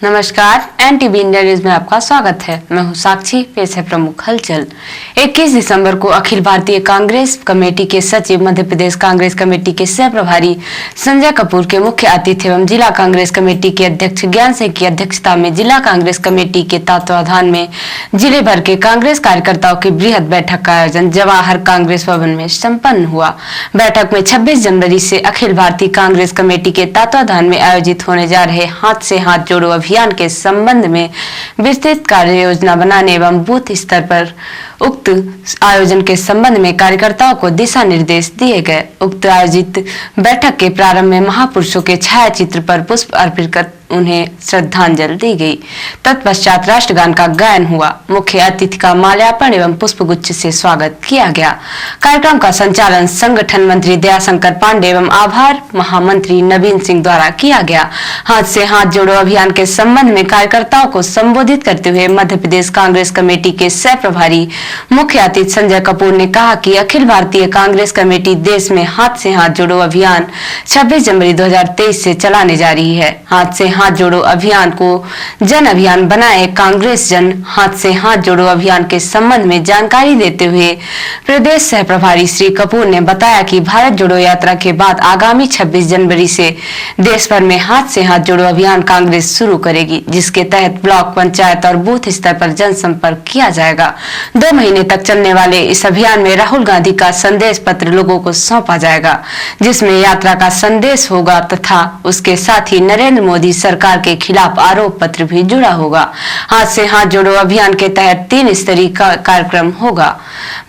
नमस्कार, NTV India news में आपका स्वागत है। मैं हूं साक्षी। पेश है प्रमुख हलचल। 21 दिसंबर को अखिल भारतीय कांग्रेस कमेटी के सचिव, मध्य प्रदेश कांग्रेस कमेटी के सह प्रभारी संजय कपूर के मुख्य अतिथि एवं जिला कांग्रेस कमेटी के अध्यक्ष ज्ञान सिंह की अध्यक्षता में जिला कांग्रेस कमेटी के तत्वाधान में जिले भर के कांग्रेस कार्यकर्ताओं की बृहद बैठक का आयोजन जवाहर कांग्रेस भवन में संपन्न हुआ। बैठक में 26 जनवरी से अखिल भारतीय कांग्रेस कमेटी के तत्वाधान में आयोजित होने जा रहे हाथ से हाथ जोड़ो अभियान के संबंध में विस्तृत कार्य योजना बनाने एवं बूथ स्तर पर उक्त आयोजन के संबंध में कार्यकर्ताओं को दिशा निर्देश दिए गए। उक्त आयोजित बैठक के प्रारंभ में महापुरुषों के छायाचित्र पर पुष्प अर्पित कर उन्हें श्रद्धांजलि दी गई। तत्पश्चात राष्ट्रगान का गायन हुआ। मुख्य अतिथि का माल्यार्पण एवं पुष्पगुच्छ से स्वागत किया गया। कार्यक्रम का संचालन संगठन मंत्री दयाशंकर पांडे एवं आभार महामंत्री नवीन सिंह द्वारा किया गया। हाथ से हाथ जोड़ो अभियान के संबंध में कार्यकर्ताओं को संबोधित करते हुए मध्य प्रदेश कांग्रेस कमेटी के सह प्रभारी मुख्य अतिथि संजय कपूर ने कहा कि अखिल भारतीय कांग्रेस कमेटी देश में हाथ से हाथ जोड़ो अभियान 26 जनवरी 2023 से चलाने जा रही है। हाथ से हाथ जोड़ो अभियान को जन अभियान बनाए। कांग्रेस जन हाथ से हाथ जोड़ो अभियान के संबंध में जानकारी देते हुए प्रदेश सह प्रभारी श्री कपूर ने बताया कि भारत जोड़ो यात्रा के बाद आगामी 26 जनवरी से देश भर में हाथ से हाथ जोड़ो अभियान कांग्रेस शुरू करेगी, जिसके तहत ब्लॉक, पंचायत और बूथ स्तर पर जनसंपर्क किया जाएगा। 2 महीने तक चलने वाले इस अभियान में राहुल गांधी का संदेश पत्र लोगों को सौंपा जाएगा, जिसमें यात्रा का संदेश होगा तथा उसके साथ ही नरेंद्र मोदी सरकार के खिलाफ आरोप पत्र भी जुड़ा होगा। हाथ से हाथ जोड़ो अभियान के तहत 3 स्तरीय कार्यक्रम होगा।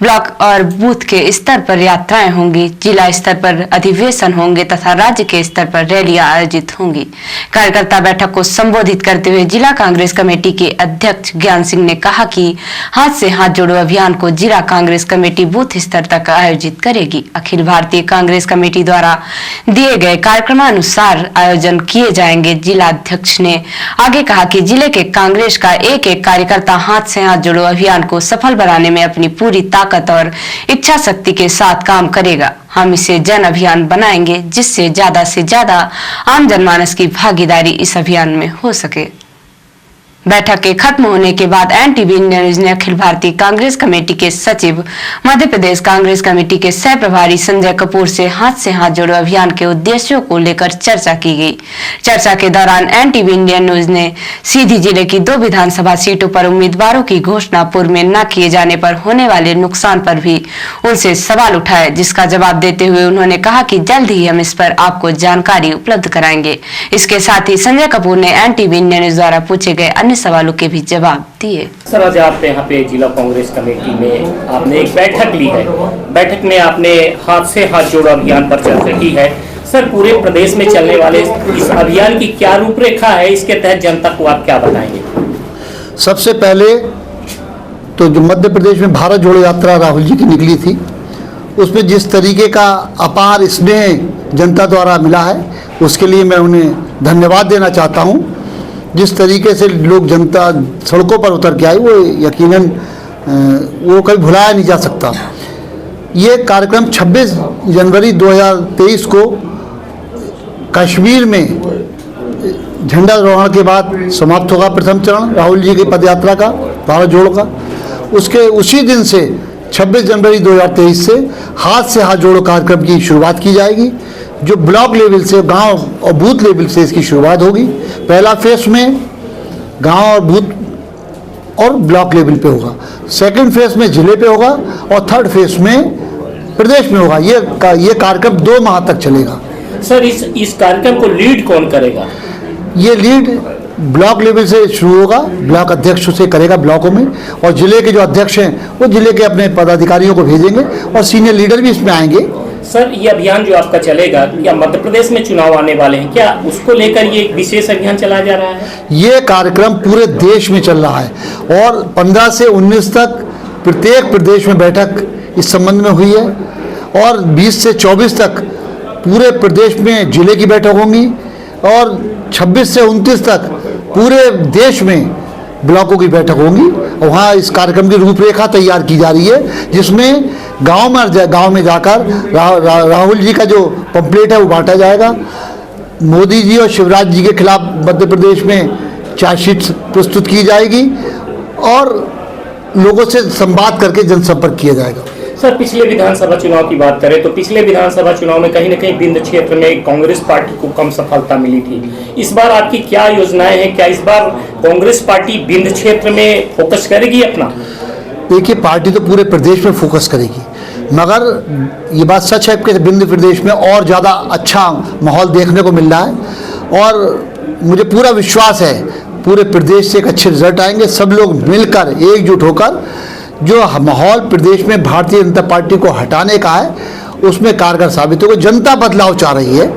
ब्लॉक और बूथ के स्तर पर यात्राएं होंगी, जिला स्तर पर अधिवेशन होंगे तथा राज्य के स्तर पर रैलियां आयोजित होंगी। कार्यकर्ता बैठक को संबोधित करते हुए जिला कांग्रेस कमेटी के अध्यक्ष ज्ञान सिंह ने कहा कि हाथ से हाथ जोड़ो अभियान को जिला कांग्रेस कमेटी बूथ स्तर तक आयोजित करेगी। अखिल भारतीय कांग्रेस कमेटी द्वारा दिए गए कार्यक्रमानुसार आयोजन किए जाएंगे। जिला अध्यक्ष ने आगे कहा कि जिले के कांग्रेस का एक एक कार्यकर्ता हाथ से हाथ जोड़ो अभियान को सफल बनाने में अपनी पूरी ताकत और इच्छा शक्ति के साथ काम करेगा। हम इसे जन अभियान बनाएंगे, जिससे ज्यादा से ज्यादा आम जनमानस की भागीदारी इस अभियान में हो सके। बैठक के खत्म होने के बाद एनटीवी इंडिया न्यूज ने अखिल भारतीय कांग्रेस कमेटी के सचिव, मध्य प्रदेश कांग्रेस कमेटी के सह प्रभारी संजय कपूर से हाथ जोड़ो अभियान के उद्देश्यों को लेकर चर्चा की गई। चर्चा के दौरान एनटीवी इंडिया न्यूज ने सीधी जिले की 2 विधानसभा सीटों पर उम्मीदवारों की घोषणा पूर्व में न किए जाने पर होने वाले नुकसान पर भी उनसे सवाल उठाए, जिसका जवाब देते हुए उन्होंने कहा कि जल्द ही हम इस पर आपको जानकारी उपलब्ध कराएंगे। इसके साथ ही संजय कपूर ने एनटीवी इंडिया न्यूज द्वारा पूछे गए अन्य सवालों के भी जवाब दिए। सर, आज आप यहाँ पे जिला कांग्रेस कमेटी में आपने एक बैठक ली है। बैठक में आपने हाथ से हाथ जोड़ो अभियान पर चर्चा की है। सर, पूरे प्रदेश में चलने वाले इस अभियान की क्या रूपरेखा है? इसके तहत जनता को आप क्या बताएंगे? सबसे पहले तो जो मध्य प्रदेश में भारत जोड़ो यात्रा राहुल जी की निकली थी, उसमें जिस तरीके का अपार स्नेह जनता द्वारा मिला है, उसके लिए मैं उन्हें धन्यवाद देना चाहता हूँ। जिस तरीके से लोग, जनता सड़कों पर उतर के आई, वो यकीनन वो कभी भुलाया नहीं जा सकता। ये कार्यक्रम 26 जनवरी 2023 को कश्मीर में झंडारोहण के बाद समाप्त होगा। प्रथम चरण राहुल जी की पदयात्रा का, भारत जोड़ो का, उसके उसी दिन से 26 जनवरी 2023 से हाथ से हाथ जोड़ो कार्यक्रम की शुरुआत की जाएगी, जो ब्लॉक लेवल से, गांव और बूथ लेवल से इसकी शुरुआत होगी। पहला फेज में गांव और बूथ और ब्लॉक लेवल पे होगा, सेकंड फेज में जिले पे होगा और थर्ड फेज में प्रदेश में होगा। ये कार्यक्रम 2 माह तक चलेगा। सर, इस कार्यक्रम को लीड कौन करेगा? ये लीड ब्लॉक लेवल से शुरू होगा, ब्लॉक अध्यक्ष उसे करेगा ब्लॉकों में, और जिले के जो अध्यक्ष हैं वो जिले के अपने पदाधिकारियों को भेजेंगे और सीनियर लीडर भी इसमें आएंगे। सर, ये अभियान जो आपका चलेगा, या मध्य प्रदेश में चुनाव आने वाले हैं, क्या उसको लेकर ये एक विशेष अभियान चलाया जा रहा है? ये कार्यक्रम पूरे देश में चल रहा है और 15 से 19 तक प्रत्येक प्रदेश में बैठक इस संबंध में हुई है, और 20 से 24 तक पूरे प्रदेश में जिले की बैठक होंगी, और 26 से 29 तक पूरे देश में ब्लॉकों की बैठक होंगी। और वहाँ इस कार्यक्रम की रूपरेखा तैयार की जा रही है, जिसमें गांव में जाकर राहुल जी का जो पंपलेट है वो बांटा जाएगा। मोदी जी और शिवराज जी के खिलाफ मध्य प्रदेश में चार्जशीट प्रस्तुत की जाएगी और लोगों से संवाद करके जनसंपर्क किया जाएगा। सर, पिछले विधानसभा चुनाव की बात करें तो पिछले विधानसभा चुनाव में कहीं न कहीं विंध्य क्षेत्र में कांग्रेस पार्टी को कम सफलता मिली थी। इस बार आपकी क्या योजनाएं हैं? क्या इस बार कांग्रेस पार्टी विंध्य क्षेत्र में फोकस करेगी अपना? देखिए, पार्टी तो पूरे प्रदेश में फोकस करेगी, मगर ये बात सच है कि विंध्य प्रदेश में और ज़्यादा अच्छा माहौल देखने को मिल रहा है और मुझे पूरा विश्वास है पूरे प्रदेश से एक अच्छे रिजल्ट आएंगे। सब लोग मिलकर एकजुट होकर जो माहौल प्रदेश में भारतीय जनता पार्टी को हटाने का है उसमें कारगर साबित होगा। जनता बदलाव चाह रही है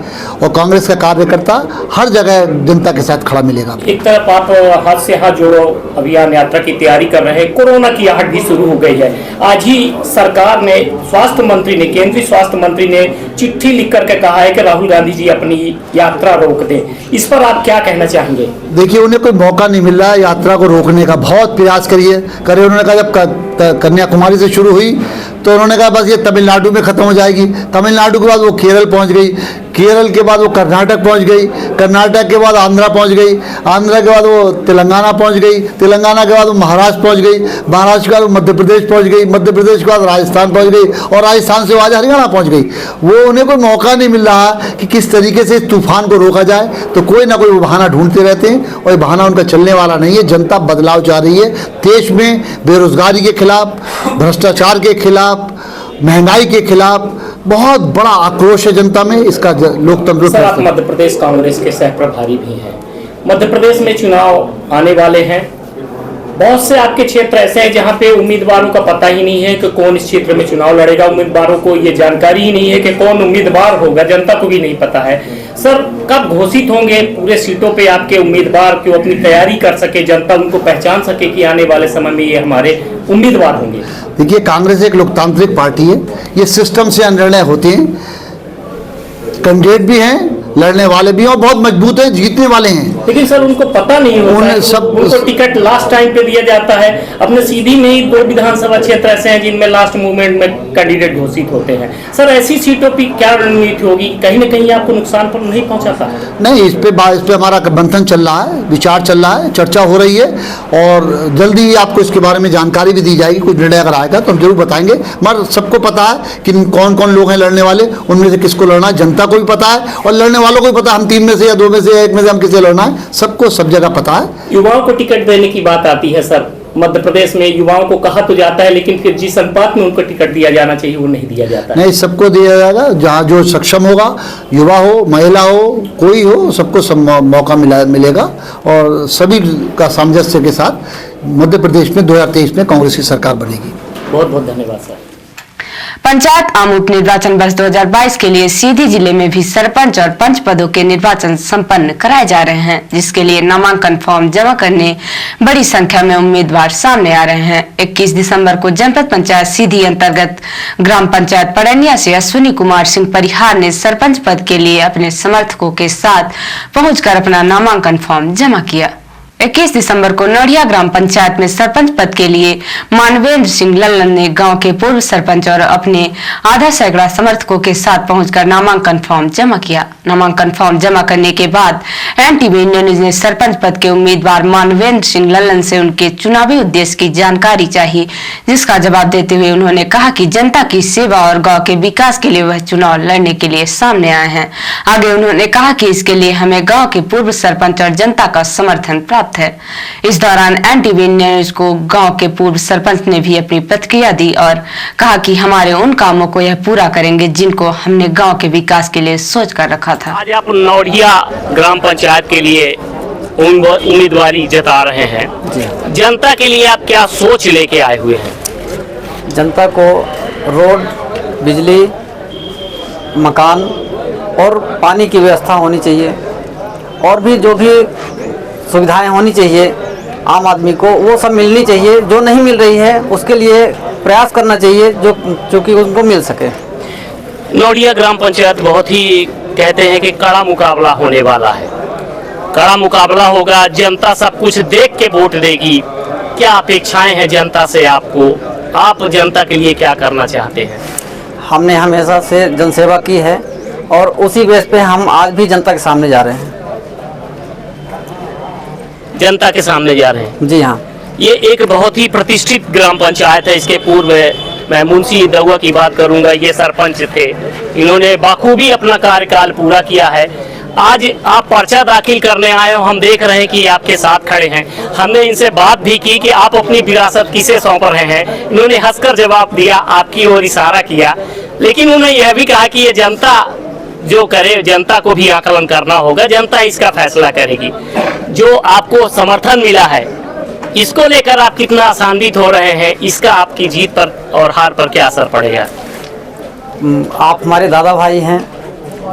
और कांग्रेस का कार्यकर्ता हर जगह जनता के साथ खड़ा मिलेगा। एक तरफ आप हाथ से हाथ जोड़ो अभियान यात्रा की तैयारी कर रहे हैं, कोरोना की आहट भी शुरू हो गई है। आज ही सरकार ने, स्वास्थ्य मंत्री ने, केंद्रीय स्वास्थ्य मंत्री ने चिट्ठी लिख करके कहा है कि राहुल गांधी जी अपनी यात्रा रोक दें। इस पर आप क्या कहना चाहेंगे? देखिए, उन्हें कोई मौका नहीं मिल रहा है यात्रा को रोकने का। बहुत प्रयास करे। उन्होंने कहा जब कन्याकुमारी से शुरू हुई तो उन्होंने कहा बस ये तमिलनाडु में खत्म हो जाएगी। तमिलनाडु के बाद वो केरल पहुंच गई, केरल के बाद वो कर्नाटक पहुंच गई, कर्नाटक के बाद आंध्रा पहुंच गई, आंध्रा के बाद वो तेलंगाना पहुंच गई, तेलंगाना के बाद वो महाराष्ट्र पहुंच गई, महाराष्ट्र के बाद वो मध्य प्रदेश पहुंच गई, मध्य प्रदेश के बाद राजस्थान पहुंच गई और राजस्थान से आज हरियाणा पहुंच गई। वो उन्हें कोई मौका नहीं मिल रहा कि किस तरीके से इस तूफान को रोका जाए, तो कोई ना कोई बहाना ढूंढते रहते हैं और ये बहाना उनका चलने वाला नहीं है। जनता बदलाव चाह रही है। देश में बेरोजगारी के खिलाफ, भ्रष्टाचार के खिलाफ, महंगाई के खिलाफ बहुत बड़ा आक्रोश है जनता में। इसका लोकतंत्र। सर, आप मध्य प्रदेश कांग्रेस के सह प्रभारी भी हैं। मध्य प्रदेश में चुनाव आने वाले हैं। बहुत से आपके क्षेत्र ऐसे हैं जहां पे उम्मीदवारों का पता ही नहीं है कि कौन इस क्षेत्र में चुनाव लड़ेगा। उम्मीदवारों को ये जानकारी ही नहीं है कि कौन उम्मीदवार होगा, जनता को भी नहीं पता है। सर, कब घोषित होंगे पूरे सीटों पे आपके उम्मीदवार कि वो अपनी तैयारी कर सके, जनता उनको पहचान सके कि आने वाले समय में ये हमारे उम्मीदवार होंगे? देखिए, कांग्रेस एक लोकतांत्रिक पार्टी है। ये सिस्टम से निर्णय होते हैं। कैंडिडेट भी हैं, लड़ने वाले भी हैं और बहुत मजबूत हैं, जीतने वाले हैं। लेकिन सर, उनको पता नहीं होता है, उनको टिकट लास्ट टाइम पे दिया जाता है। अपने सीधी में ही 2 विधानसभा क्षेत्र ऐसे हैं जिनमें लास्ट मूवमेंट में कैंडिडेट घोषित होते हैं। सर, ऐसी सीटों पर क्या रणनीति होगी? कहीं ना कहीं आपको नुकसान पर नहीं पहुंचाता? नहीं, इस पे हमारा मंथन चल रहा है, विचार चल रहा है, चर्चा हो रही है और जल्दी ही आपको इसके बारे में जानकारी भी दी जाएगी। कुछ निर्णय अगर आएगा तो हम जरूर बताएंगे। मगर सबको पता है कि कौन कौन लोग हैं लड़ने वाले, उनमें से किसको लड़ना है जनता को भी पता है और लड़ने वालों को भी पता है। हम 3 में से या 2 में से या 1 में से हम किसे लड़ना है, सबको सब जगह पता है। युवाओं को टिकट देने की बात आती है सर, मध्य प्रदेश में युवाओं को कहा तो जाता है लेकिन फिर जिस अनुपात में उनको टिकट दिया जाना चाहिए वो नहीं दिया जाता है। नहीं, सबको दिया जाएगा। जहाँ जो सक्षम होगा, युवा हो, महिला हो, कोई हो, सबको मौका मिलेगा और सभी का सामंजस्य के साथ मध्य प्रदेश में 2023 में कांग्रेस की सरकार बनेगी। बहुत बहुत धन्यवाद सर। पंचायत आम उप निर्वाचन वर्ष 2022 के लिए सीधी जिले में भी सरपंच और पंच पदों के निर्वाचन संपन्न कराए जा रहे हैं, जिसके लिए नामांकन फॉर्म जमा करने बड़ी संख्या में उम्मीदवार सामने आ रहे हैं। 21 दिसंबर को जनपद पंचायत सीधी अंतर्गत ग्राम पंचायत पड़ैनिया से अश्विनी कुमार सिंह परिहार ने सरपंच पद के लिए अपने समर्थकों के साथ पहुंचकर अपना नामांकन फॉर्म जमा किया। 21 दिसंबर को नौड़िया ग्राम पंचायत में सरपंच पद के लिए मानवेंद्र सिंह लल्लन ने गांव के पूर्व सरपंच और अपने आधा सैकड़ा समर्थकों के साथ पहुंचकर नामांकन फॉर्म जमा किया। नामांकन फॉर्म जमा करने के बाद NTV न्यूज ने सरपंच पद के उम्मीदवार मानवेंद्र सिंह लल्लन से उनके चुनावी उद्देश्य की जानकारी चाहिए, जिसका जवाब देते हुए उन्होंने कहा कि जनता की सेवा और गाँव के विकास के लिए वह चुनाव लड़ने के लिए सामने आए हैं। आगे उन्होंने कहा कि इसके लिए हमें गाँव के पूर्व सरपंच और जनता का समर्थन प्राप्त है। इस दौरान NTV न्यूज को गांव के पूर्व सरपंच ने भी अपनी प्रतिक्रिया दी और कहा कि हमारे उन कामों को यह पूरा करेंगे जिनको हमने गांव के विकास के लिए सोच कर रखा था। आज आप नौड़िया ग्राम पंचायत के लिए उम्मीदवारी जता रहे हैं, जनता के लिए आप क्या सोच लेके आए हुए हैं? जनता को रोड, बिजली, मकान और पानी की व्यवस्था होनी चाहिए और भी जो भी सुविधाएं होनी चाहिए आम आदमी को, वो सब मिलनी चाहिए। जो नहीं मिल रही है उसके लिए प्रयास करना चाहिए जो कि उनको मिल सके। नौड़िया ग्राम पंचायत बहुत ही कहते हैं कि कड़ा मुकाबला होने वाला है, कड़ा मुकाबला होगा। जनता सब कुछ देख के वोट देगी। क्या अपेक्षाएं हैं जनता से आपको? आप जनता के लिए क्या करना चाहते हैं? हमने हमेशा से जनसेवा की है और उसी बेस पे हम आज भी जनता के सामने जा रहे हैं। जनता के सामने जा रहे हैं। जी हाँ। ये एक बहुत ही प्रतिष्ठित ग्राम पंचायत है। इसके पूर्व मैं मुंशी दउआ की बात करूंगा, ये सरपंच थे, इन्होंने बाखूबी अपना कार्यकाल पूरा किया है। आज आप पर्चा दाखिल करने आए हो, हम देख रहे हैं कि आपके साथ खड़े हैं। हमने इनसे बात भी की कि आप अपनी विरासत किसे सौंप रहे हैं। इन्होंने हंसकर जवाब दिया, आपकी ओर इशारा किया, लेकिन उन्होंने यह भी कहा कि ये जनता जो करे, जनता को भी आकलन करना होगा, जनता इसका फैसला करेगी। जो आपको समर्थन मिला है, इसको लेकर आप कितना आशान्वित हो रहे हैं? इसका आपकी जीत पर और हार पर क्या असर पड़ेगा? आप हमारे दादा भाई हैं,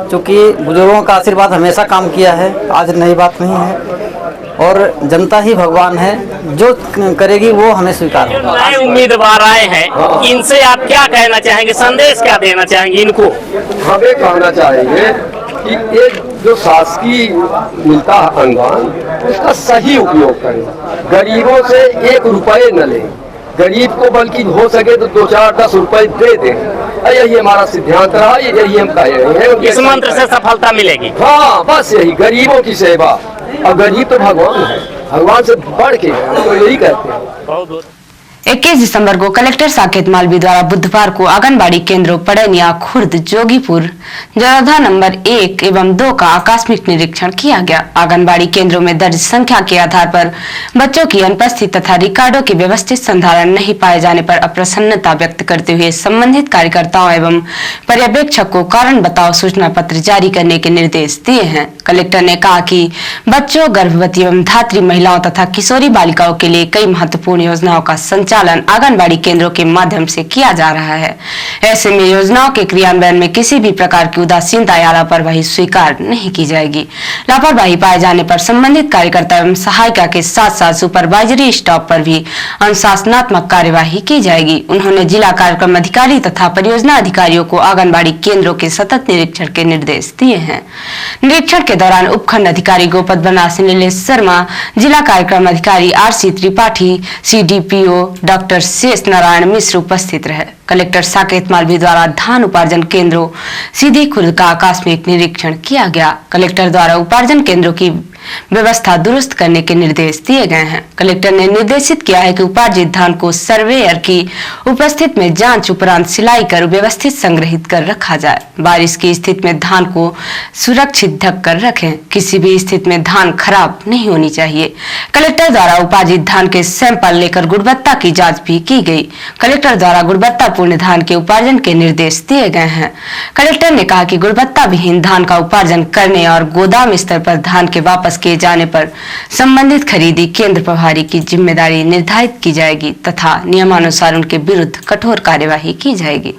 क्योंकि बुजुर्गों का आशीर्वाद हमेशा काम किया है, आज नई बात नहीं है। और जनता ही भगवान है, जो करेगी वो हमें स्वीकार जो होगा। नए उम्मीदवार आए हैं, इनसे आप क्या कहना चाहेंगे, संदेश क्या देना चाहेंगे इनको? हमें कहना चाहेंगे कि एक जो शासकीय मिलता है अनुदान, उसका सही उपयोग करें। गरीबों से 1 रुपये न लें, गरीब को बल्कि हो सके तो 2, 4, 10 रुपए दे दें। यही हमारा सिद्धांत रहा, यही हम कह रहे हैं। इस मंत्र से सफलता मिलेगी। हाँ, बस यही, गरीबों की सेवा। और गरीब तो भगवान है, भगवान से बढ़ के तो यही कहते हैं। बहुत बहुत 21 दिसंबर को कलेक्टर साकेत मालवी द्वारा बुधवार को आंगनबाड़ी केंद्रों पड़ैनिया, खुर्द, जोगीपुर, जरौधा नंबर 1 एवं 2 का आकस्मिक निरीक्षण किया गया। आंगनबाड़ी केंद्रों में दर्ज संख्या के आधार पर बच्चों की अनुपस्थिति तथा रिकॉर्डों की व्यवस्थित संधारण नहीं पाए जाने पर अप्रसन्नता व्यक्त करते हुए संबंधित कार्यकर्ताओं एवं पर्यवेक्षक को कारण बताओ सूचना पत्र जारी करने के निर्देश दिए हैं। कलेक्टर ने कहा कि बच्चों, गर्भवती एवं धात्री महिलाओं तथा किशोरी बालिकाओं के लिए कई महत्वपूर्ण योजनाओं का संचालन आंगनबाड़ी केंद्रों के माध्यम से किया जा रहा है। ऐसे में योजनाओं के क्रियान्वयन में किसी भी प्रकार की उदासीनता या लापरवाही स्वीकार नहीं की जाएगी। लापरवाही पाए जाने पर संबंधित कार्यकर्ता एवं सहायिका के साथ साथ सुपरवाइजरी स्टाफ पर भी अनुशासनात्मक कार्यवाही की जाएगी। उन्होंने जिला कार्यक्रम अधिकारी तथा परियोजना अधिकारियों को आंगनबाड़ी केंद्रों के सतत निरीक्षण के निर्देश दिए हैं। निरीक्षण के दौरान उपखंड अधिकारी गोपद बनास नीलेश शर्मा, जिला कार्यक्रम अधिकारी RC त्रिपाठी, CDPO डॉक्टर शेष नारायण मिश्र उपस्थित रहे। कलेक्टर साकेत मालवी द्वारा धान उपार्जन केंद्रों सीधी खुर्द का आकस्मिक निरीक्षण किया गया। कलेक्टर द्वारा उपार्जन केंद्रों की व्यवस्था दुरुस्त करने के निर्देश दिए गए हैं। कलेक्टर ने निर्देशित किया है कि उपार्जित धान को सर्वेयर की उपस्थित में जांच उपरांत सिलाई कर व्यवस्थित संग्रहित कर रखा जाए। बारिश की स्थिति में धान को सुरक्षित ढक कर रखें। किसी भी स्थिति में धान खराब नहीं होनी चाहिए। कलेक्टर द्वारा उपार्जित धान के सैंपल लेकर गुणवत्ता की जांच भी की गई। कलेक्टर द्वारा गुणवत्तापूर्ण धान के उपार्जन के निर्देश दिए गए हैं। कलेक्टर ने कहा कि गुणवत्ता विहीन धान का उपार्जन करने और गोदाम स्तर पर धान के वापस किए जाने पर संबंधित खरीदी केंद्र प्रभारी की जिम्मेदारी निर्धारित की जाएगी तथा नियमानुसार उनके विरुद्ध कठोर कार्यवाही की जाएगी।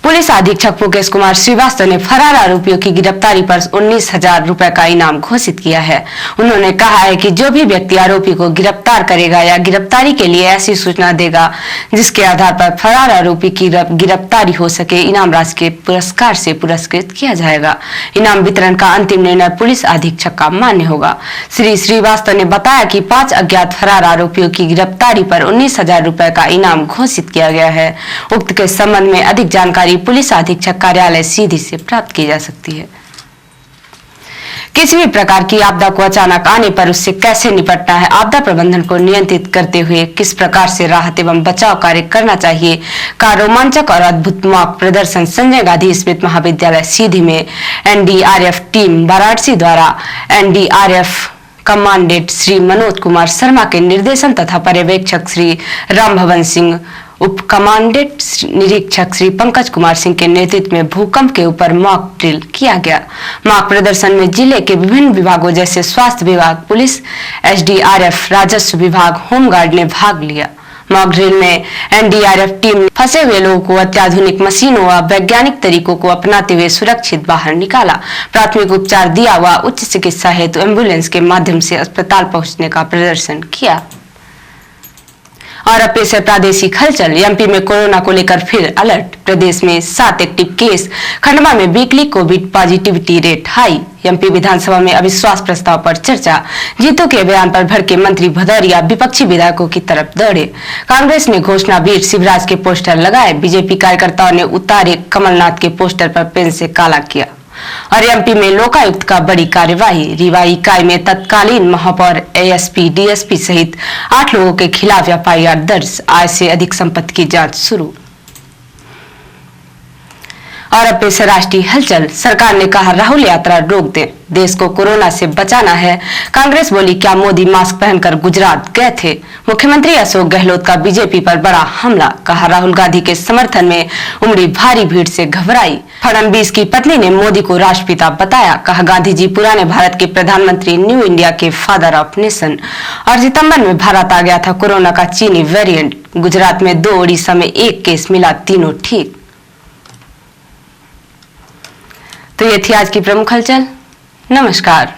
पुलिस अधीक्षक मुकेश कुमार श्रीवास्तव ने फरार आरोपियों की गिरफ्तारी पर 19,000 रुपए का इनाम घोषित किया है। उन्होंने कहा है कि जो भी व्यक्ति आरोपी को गिरफ्तार करेगा या गिरफ्तारी के लिए ऐसी सूचना देगा जिसके आधार पर फरार आरोपी की गिरफ्तारी हो सके, इनाम राशि के पुरस्कार से पुरस्कृत किया जाएगा। इनाम वितरण का अंतिम निर्णय पुलिस अधीक्षक का मान्य होगा। श्री श्रीवास्तव ने बताया कि 5 अज्ञात फरार आरोपियों की गिरफ्तारी पर 19,000 रुपए का इनाम घोषित किया गया है। उक्त के संबंध में अधिक जानकारी पुलिस अधीक्षक कार्यालय सीधी से प्राप्त की जा सकती है। किसी भी प्रकार की आपदा को अचानक आने पर उससे कैसे निपटना है, आपदा प्रबंधन को नियंत्रित करते हुए किस प्रकार से राहत एवं बचाव कार्य करना चाहिए का रोमांचक और अद्भुत मॉक प्रदर्शन संजय गांधी स्मृति महाविद्यालय सीधी में NDRF टीम वाराणसी द्वारा NDRF कमांडेंट श्री मनोज कुमार शर्मा के निर्देशन तथा पर्यवेक्षक श्री राम भवन सिंह, उप कमांडेंट निरीक्षक श्री पंकज कुमार सिंह के नेतृत्व में भूकंप के ऊपर मॉक ड्रिल किया गया। मॉक प्रदर्शन में जिले के विभिन्न विभागों जैसे स्वास्थ्य विभाग, पुलिस, SDRF, राजस्व विभाग, होमगार्ड ने भाग लिया। मॉक ड्रिल में NDRF टीम ने फंसे हुए लोगों को अत्याधुनिक मशीनों व वैज्ञानिक तरीकों को अपनाते हुए सुरक्षित बाहर निकाला, प्राथमिक उपचार दिया व उच्च चिकित्सा हेतु एम्बुलेंस के माध्यम से अस्पताल पहुंचने का प्रदर्शन किया। और अब पेश है प्रादेशिक हलचल। MP में कोरोना को लेकर फिर अलर्ट। प्रदेश में 7 एक्टिव केस। खंडवा में weekly Covid positivity rate high. MP विधानसभा में अविश्वास प्रस्ताव पर चर्चा। जीतू के बयान पर भड़के मंत्री भदौरिया विपक्षी विधायकों की तरफ दौड़े। कांग्रेस ने घोषणा वीर शिवराज के पोस्टर लगाए। बीजेपी कार्यकर्ताओं ने उतारे कमलनाथ के पोस्टर पर पेन से काला किया। और एमपी में लोकायुक्त का बड़ी कार्यवाही। रीवा इकाई में तत्कालीन महापौर, एएसपी, डीएसपी सहित 8 लोगों के खिलाफ एफआईआर दर्ज। आय से अधिक संपत्ति की जांच शुरू। और अब पेश है राष्ट्रीय हलचल। सरकार ने कहा राहुल यात्रा रोक दें, देश को कोरोना से बचाना है। कांग्रेस बोली क्या मोदी मास्क पहनकर गुजरात गए थे। मुख्यमंत्री अशोक गहलोत का बीजेपी पर बड़ा हमला। कहा राहुल गांधी के समर्थन में उमड़ी भारी भीड़ से घबराई। फडणवीस की पत्नी ने मोदी को राष्ट्रपिता बताया। कहा गांधी जी पुराने भारत के प्रधानमंत्री, न्यू इंडिया के फादर ऑफ नेशन। और सितंबर में भारत आ गया था कोरोना का चीनी वेरिएंट। गुजरात में 2, उड़ीसा में 1 केस मिला, तीनों ठीक। तो ये थी आज की प्रमुख हलचल। नमस्कार।